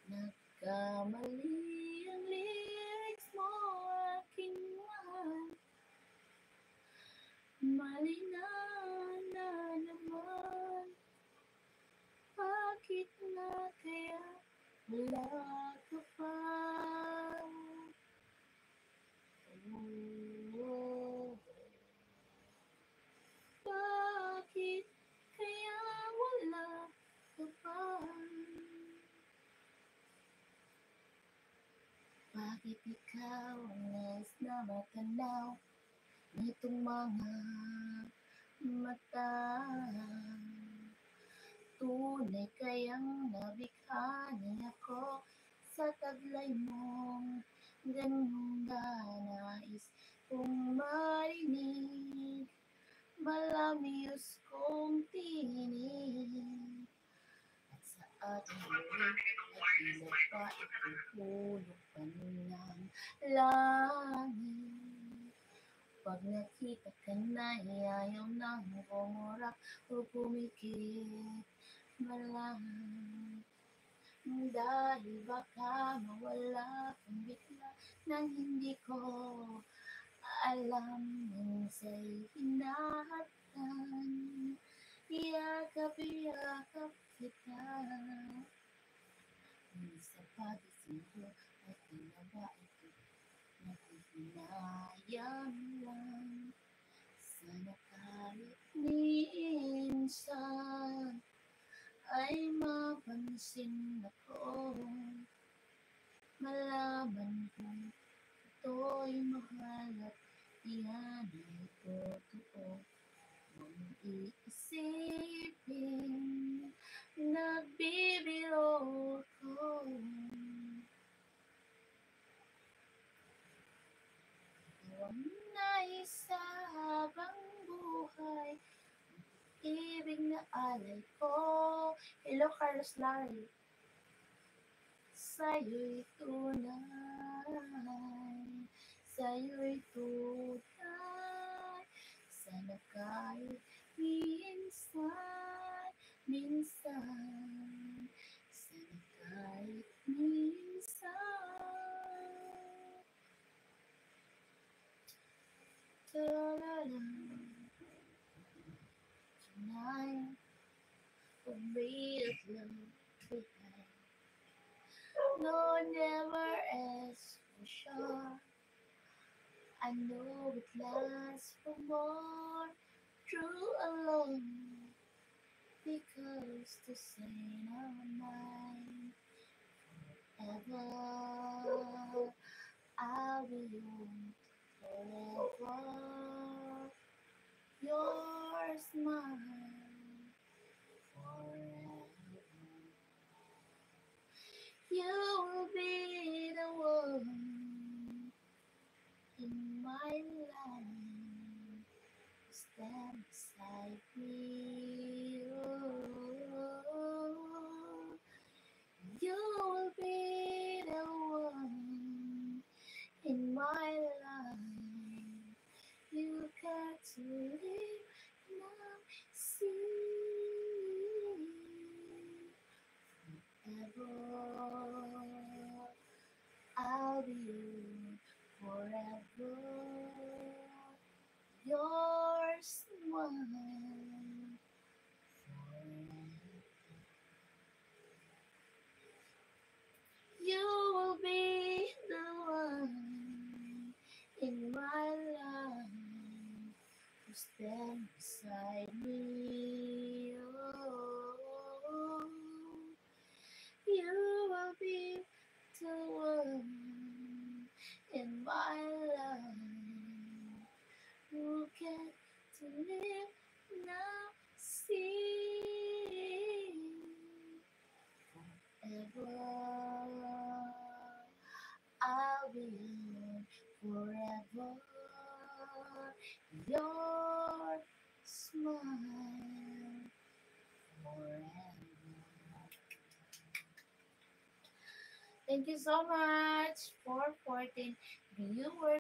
Nagkamali ang lyrics mo, aking mahal. Mali na naman. Bakit nga kaya wala ka pa? Bakit kaya wala ka pa? Bakit ikaw ang nais na matanaw nitong mga mata? Tunay kayang nabighani ako sa taglay mong ganun na nais kong marinig, malamios kong tinig. At sa ating buhay ay tila pa ituhulog pa ng langit. Pag nakita ka na, ayaw nang bumurak o pumikit malang. Dahil baka mawala kang bigla nang hindi ko alam minsa'y hinahatan. Yakap kita. Sa pagising ko ay tila ba ito naghihinayang lang. Sana kahit minsan ay mapansin ako, malaman kong ito'y mahal at iyan ay totoo. Kung iisipin, nagbibiro ko. Ikaw ang nais sa habang buhay, ibig na alay ko. Hello, Carlos Larry. Sa'yo'y tunay, sa'yo'y tunay. Sana kahit minsan, sana kahit minsan. Ta-da-da. Tonight will be a love behind. No, never is for sure. I know it lasts for more. True alone, because to say no mine forever. I'll be yours forever. Yours, mine forever. You will be the one in my life, stand beside me. Oh, you will be the one in my life. You got to live now, see forever. I'll be yours forever. Yours, one forever. You will be the one in my life who stand beside me. Oh, you will be the one in my life who get to live now, see forever. I'll be yours forever. Your smile forever. Thank you so much for 14 viewers.